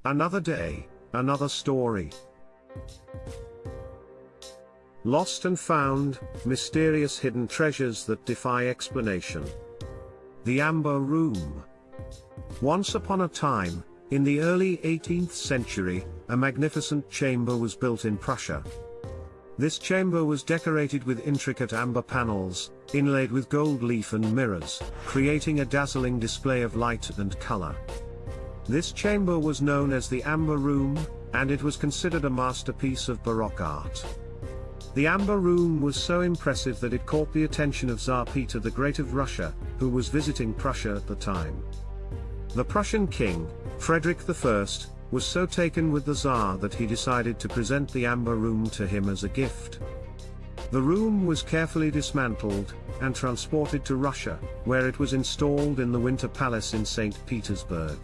Another day, another story. Lost and found, mysterious hidden treasures that defy explanation. The Amber Room. Once upon a time, in the early 18th century, a magnificent chamber was built in Prussia. This chamber was decorated with intricate amber panels, inlaid with gold leaf and mirrors, creating a dazzling display of light and color. This chamber was known as the Amber Room, and it was considered a masterpiece of Baroque art. The Amber Room was so impressive that it caught the attention of Tsar Peter the Great of Russia, who was visiting Prussia at the time. The Prussian king, Frederick I, was so taken with the Tsar that he decided to present the Amber Room to him as a gift. The room was carefully dismantled, and transported to Russia, where it was installed in the Winter Palace in St. Petersburg.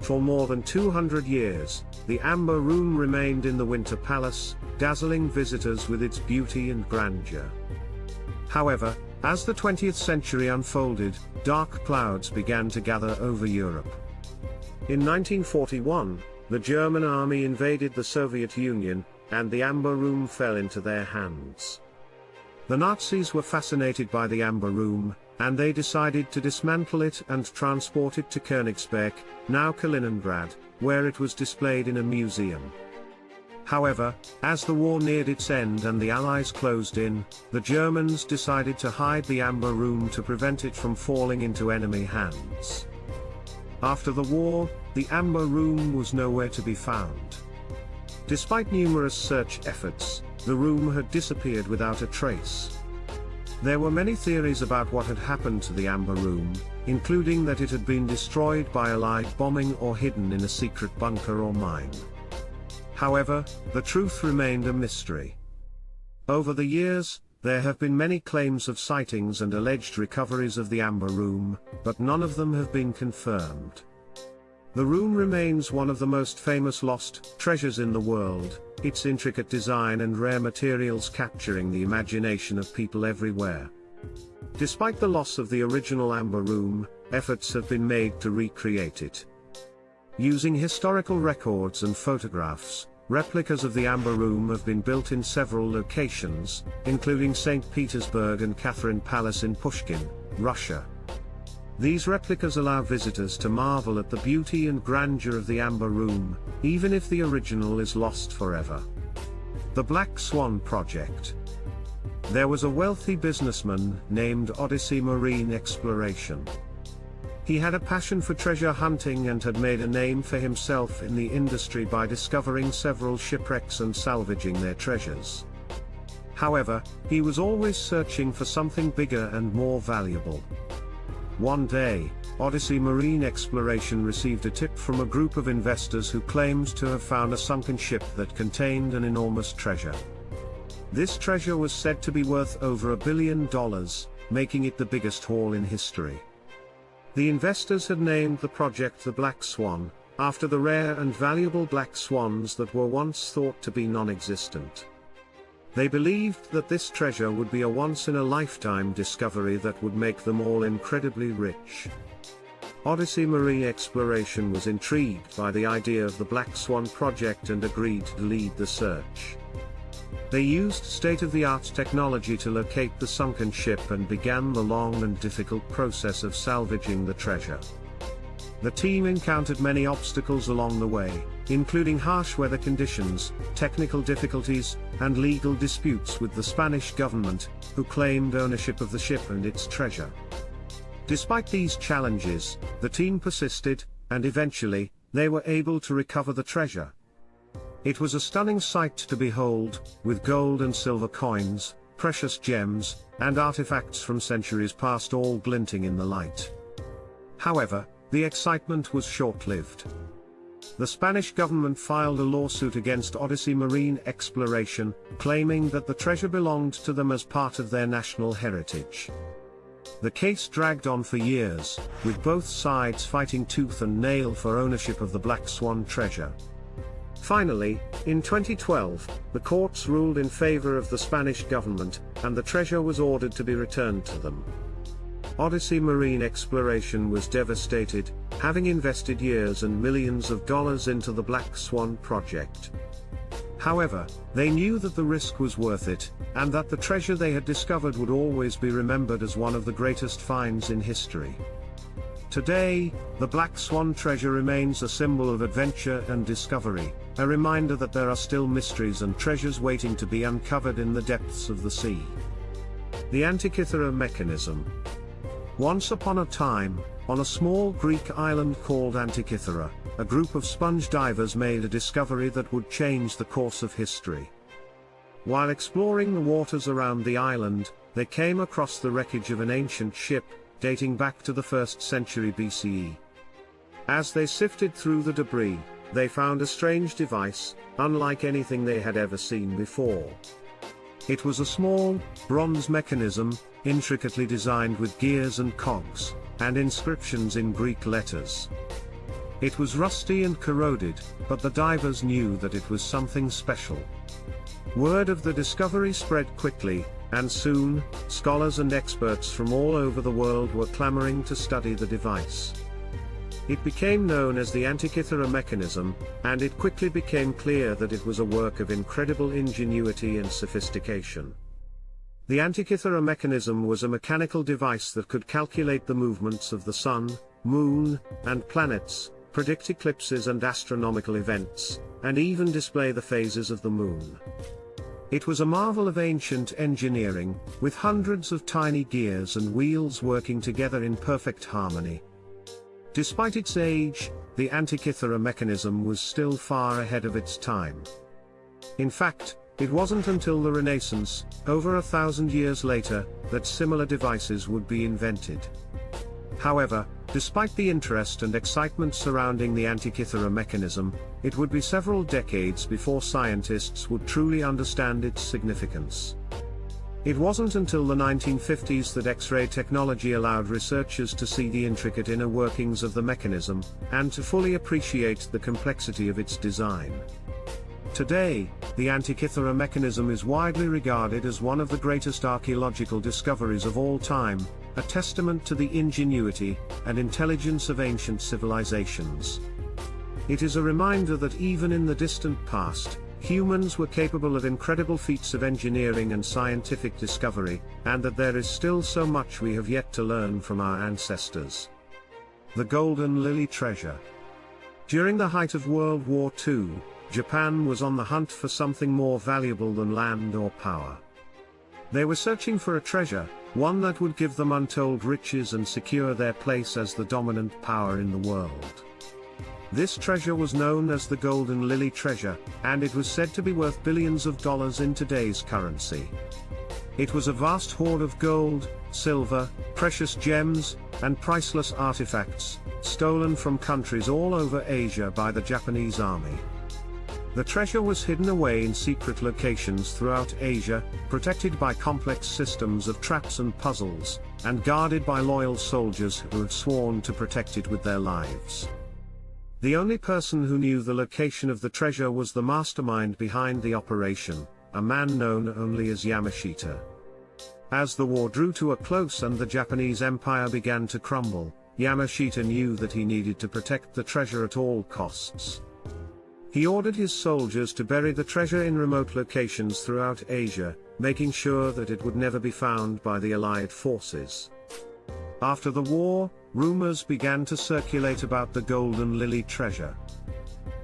For more than 200 years, the Amber Room remained in the Winter Palace, dazzling visitors with its beauty and grandeur. However, as the 20th century unfolded, dark clouds began to gather over Europe. In 1941, the German army invaded the Soviet Union, and the Amber Room fell into their hands. The Nazis were fascinated by the Amber Room, and they decided to dismantle it and transport it to Königsberg, now Kaliningrad, where it was displayed in a museum. However, as the war neared its end and the Allies closed in, the Germans decided to hide the Amber Room to prevent it from falling into enemy hands. After the war, the Amber Room was nowhere to be found. Despite numerous search efforts, the room had disappeared without a trace. There were many theories about what had happened to the Amber Room, including that it had been destroyed by Allied bombing or hidden in a secret bunker or mine. However, the truth remained a mystery. Over the years, there have been many claims of sightings and alleged recoveries of the Amber Room, but none of them have been confirmed. The room remains one of the most famous lost treasures in the world, its intricate design and rare materials capturing the imagination of people everywhere. Despite the loss of the original Amber Room, efforts have been made to recreate it. Using historical records and photographs, replicas of the Amber Room have been built in several locations, including St. Petersburg and Catherine Palace in Pushkin, Russia. These replicas allow visitors to marvel at the beauty and grandeur of the Amber Room, even if the original is lost forever. The Black Swan Project. There was a wealthy businessman named Odyssey Marine Exploration. He had a passion for treasure hunting and had made a name for himself in the industry by discovering several shipwrecks and salvaging their treasures. However, he was always searching for something bigger and more valuable. One day, Odyssey Marine Exploration received a tip from a group of investors who claimed to have found a sunken ship that contained an enormous treasure. This treasure was said to be worth over $1 billion, making it the biggest haul in history. The investors had named the project the Black Swan, after the rare and valuable black swans that were once thought to be non-existent. They believed that this treasure would be a once-in-a-lifetime discovery that would make them all incredibly rich. Odyssey Marine Exploration was intrigued by the idea of the Black Swan project and agreed to lead the search. They used state-of-the-art technology to locate the sunken ship and began the long and difficult process of salvaging the treasure. The team encountered many obstacles along the way, including harsh weather conditions, technical difficulties, and legal disputes with the Spanish government, who claimed ownership of the ship and its treasure. Despite these challenges, the team persisted, and eventually, they were able to recover the treasure. It was a stunning sight to behold, with gold and silver coins, precious gems, and artifacts from centuries past all glinting in the light. However, the excitement was short-lived. The Spanish government filed a lawsuit against Odyssey Marine Exploration, claiming that the treasure belonged to them as part of their national heritage. The case dragged on for years, with both sides fighting tooth and nail for ownership of the Black Swan treasure. Finally, in 2012, the courts ruled in favor of the Spanish government, and the treasure was ordered to be returned to them. Odyssey Marine Exploration was devastated, having invested years and millions of dollars into the Black Swan project. However, they knew that the risk was worth it, and that the treasure they had discovered would always be remembered as one of the greatest finds in history. Today, the Black Swan treasure remains a symbol of adventure and discovery, a reminder that there are still mysteries and treasures waiting to be uncovered in the depths of the sea. The Antikythera mechanism. Once upon a time, on a small Greek island called Antikythera, a group of sponge divers made a discovery that would change the course of history. While exploring the waters around the island, they came across the wreckage of an ancient ship, dating back to the 1st century BCE. As they sifted through the debris, they found a strange device, unlike anything they had ever seen before. It was a small, bronze mechanism, intricately designed with gears and cogs, and inscriptions in Greek letters. It was rusty and corroded, but the divers knew that it was something special. Word of the discovery spread quickly, and soon, scholars and experts from all over the world were clamoring to study the device. It became known as the Antikythera mechanism, and it quickly became clear that it was a work of incredible ingenuity and sophistication. The Antikythera mechanism was a mechanical device that could calculate the movements of the sun, moon, and planets, predict eclipses and astronomical events, and even display the phases of the moon. It was a marvel of ancient engineering, with hundreds of tiny gears and wheels working together in perfect harmony. Despite its age, the Antikythera mechanism was still far ahead of its time. In fact, it wasn't until the Renaissance, over 1,000 years later, that similar devices would be invented. However, despite the interest and excitement surrounding the Antikythera mechanism, it would be several decades before scientists would truly understand its significance. It wasn't until the 1950s that X-ray technology allowed researchers to see the intricate inner workings of the mechanism, and to fully appreciate the complexity of its design. Today, the Antikythera mechanism is widely regarded as one of the greatest archaeological discoveries of all time, a testament to the ingenuity and intelligence of ancient civilizations. It is a reminder that even in the distant past, humans were capable of incredible feats of engineering and scientific discovery, and that there is still so much we have yet to learn from our ancestors. The Golden Lily Treasure. During the height of World War II, Japan was on the hunt for something more valuable than land or power. They were searching for a treasure, one that would give them untold riches and secure their place as the dominant power in the world. This treasure was known as the Golden Lily Treasure, and it was said to be worth billions of dollars in today's currency. It was a vast hoard of gold, silver, precious gems, and priceless artifacts, stolen from countries all over Asia by the Japanese army. The treasure was hidden away in secret locations throughout Asia, protected by complex systems of traps and puzzles, and guarded by loyal soldiers who had sworn to protect it with their lives. The only person who knew the location of the treasure was the mastermind behind the operation, a man known only as Yamashita. As the war drew to a close and the Japanese Empire began to crumble, Yamashita knew that he needed to protect the treasure at all costs. He ordered his soldiers to bury the treasure in remote locations throughout Asia, making sure that it would never be found by the Allied forces. After the war, rumors began to circulate about the Golden Lily treasure.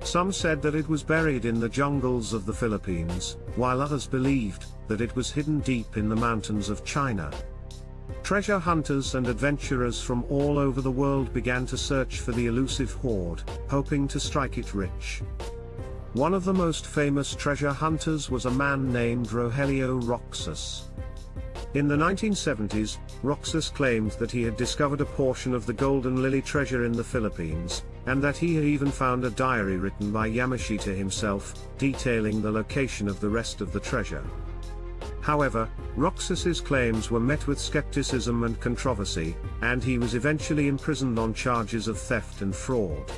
Some said that it was buried in the jungles of the Philippines, while others believed that it was hidden deep in the mountains of China. Treasure hunters and adventurers from all over the world began to search for the elusive hoard, hoping to strike it rich. One of the most famous treasure hunters was a man named Rogelio Roxas. In the 1970s, Roxas claimed that he had discovered a portion of the Golden Lily treasure in the Philippines, and that he had even found a diary written by Yamashita himself, detailing the location of the rest of the treasure. However, Roxas's claims were met with skepticism and controversy, and he was eventually imprisoned on charges of theft and fraud.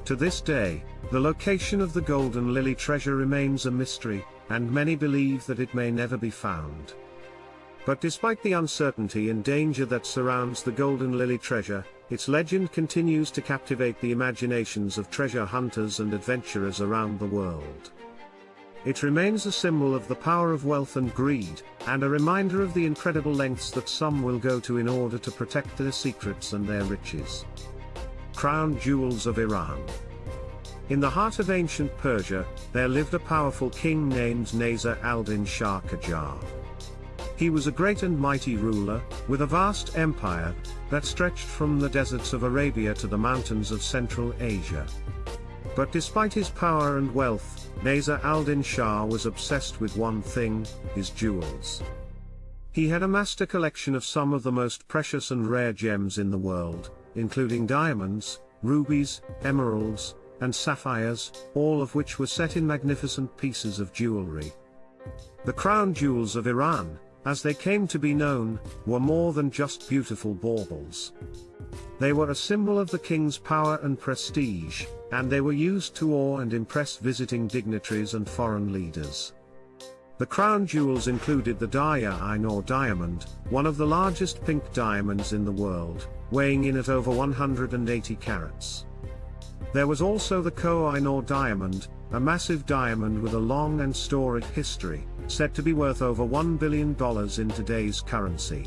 To this day, the location of the Golden Lily treasure remains a mystery, and many believe that it may never be found. But despite the uncertainty and danger that surrounds the Golden Lily treasure, its legend continues to captivate the imaginations of treasure hunters and adventurers around the world. It remains a symbol of the power of wealth and greed, and a reminder of the incredible lengths that some will go to in order to protect their secrets and their riches. Crown Jewels of Iran. In the heart of ancient Persia, there lived a powerful king named Nasir al-Din Shah Qajar. He was a great and mighty ruler, with a vast empire that stretched from the deserts of Arabia to the mountains of Central Asia. But despite his power and wealth, Nasir al-Din Shah was obsessed with one thing: his jewels. He had amassed a collection of some of the most precious and rare gems in the world, including diamonds, rubies, emeralds, and sapphires, all of which were set in magnificent pieces of jewelry. The crown jewels of Iran, as they came to be known, were more than just beautiful baubles. They were a symbol of the king's power and prestige, and they were used to awe and impress visiting dignitaries and foreign leaders. The crown jewels included the Darya-Ain or diamond, one of the largest pink diamonds in the world, weighing in at over 180 carats. There was also the Koh-Ain or diamond, a massive diamond with a long and storied history, said to be worth over $1 billion in today's currency.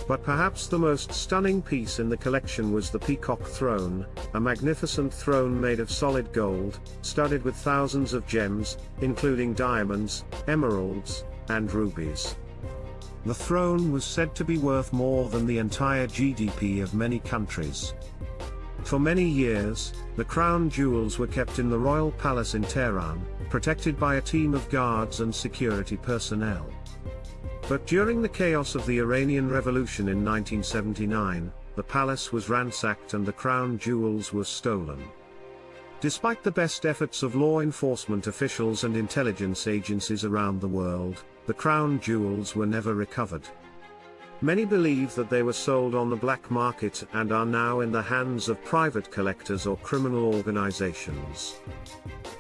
But perhaps the most stunning piece in the collection was the Peacock Throne, a magnificent throne made of solid gold, studded with thousands of gems, including diamonds, emeralds, and rubies. The throne was said to be worth more than the entire GDP of many countries. For many years, the crown jewels were kept in the royal palace in Tehran, protected by a team of guards and security personnel. But during the chaos of the Iranian Revolution in 1979, the palace was ransacked and the crown jewels were stolen. Despite the best efforts of law enforcement officials and intelligence agencies around the world, the crown jewels were never recovered. Many believe that they were sold on the black market and are now in the hands of private collectors or criminal organizations.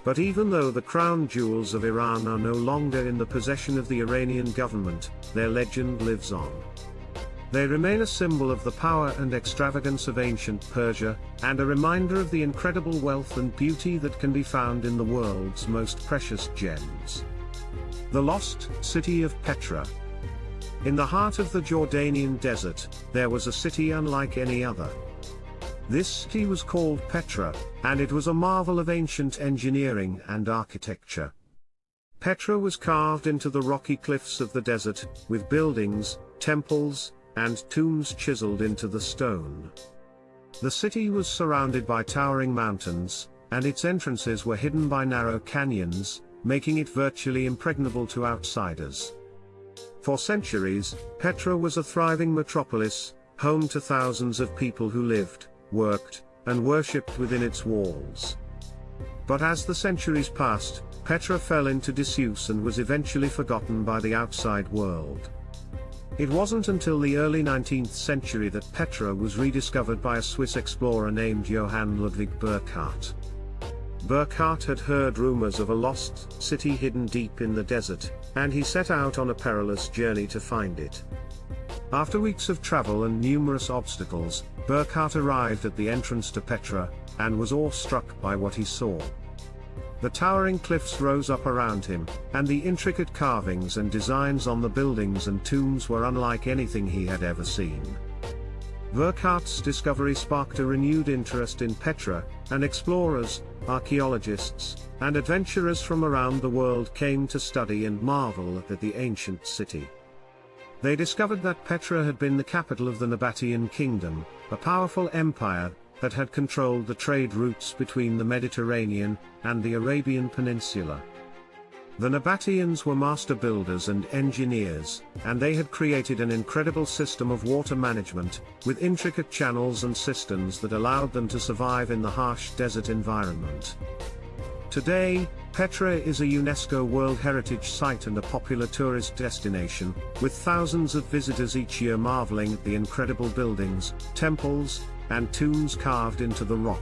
But even though the crown jewels of Iran are no longer in the possession of the Iranian government, their legend lives on. They remain a symbol of the power and extravagance of ancient Persia, and a reminder of the incredible wealth and beauty that can be found in the world's most precious gems. The Lost City of Petra. In the heart of the Jordanian desert, there was a city unlike any other. This city was called Petra, and it was a marvel of ancient engineering and architecture. Petra was carved into the rocky cliffs of the desert, with buildings, temples, and tombs chiseled into the stone. The city was surrounded by towering mountains, and its entrances were hidden by narrow canyons, making it virtually impregnable to outsiders. For centuries, Petra was a thriving metropolis, home to thousands of people who lived, worked, and worshipped within its walls. But as the centuries passed, Petra fell into disuse and was eventually forgotten by the outside world. It wasn't until the early 19th century that Petra was rediscovered by a Swiss explorer named Johann Ludwig Burckhardt. Burckhardt had heard rumors of a lost city hidden deep in the desert, and he set out on a perilous journey to find it. After weeks of travel and numerous obstacles, Burckhardt arrived at the entrance to Petra, and was awestruck by what he saw. The towering cliffs rose up around him, and the intricate carvings and designs on the buildings and tombs were unlike anything he had ever seen. Burckhardt's discovery sparked a renewed interest in Petra, and explorers, archaeologists, and adventurers from around the world came to study and marvel at the ancient city. They discovered that Petra had been the capital of the Nabatean kingdom, a powerful empire that had controlled the trade routes between the Mediterranean and the Arabian Peninsula. The Nabateans were master builders and engineers, and they had created an incredible system of water management, with intricate channels and cisterns that allowed them to survive in the harsh desert environment. Today, Petra is a UNESCO World Heritage Site and a popular tourist destination, with thousands of visitors each year marveling at the incredible buildings, temples, and tombs carved into the rock.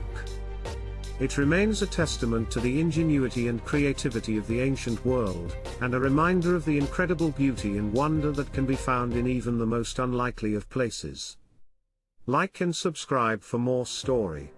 It remains a testament to the ingenuity and creativity of the ancient world, and a reminder of the incredible beauty and wonder that can be found in even the most unlikely of places. Like and subscribe for more story.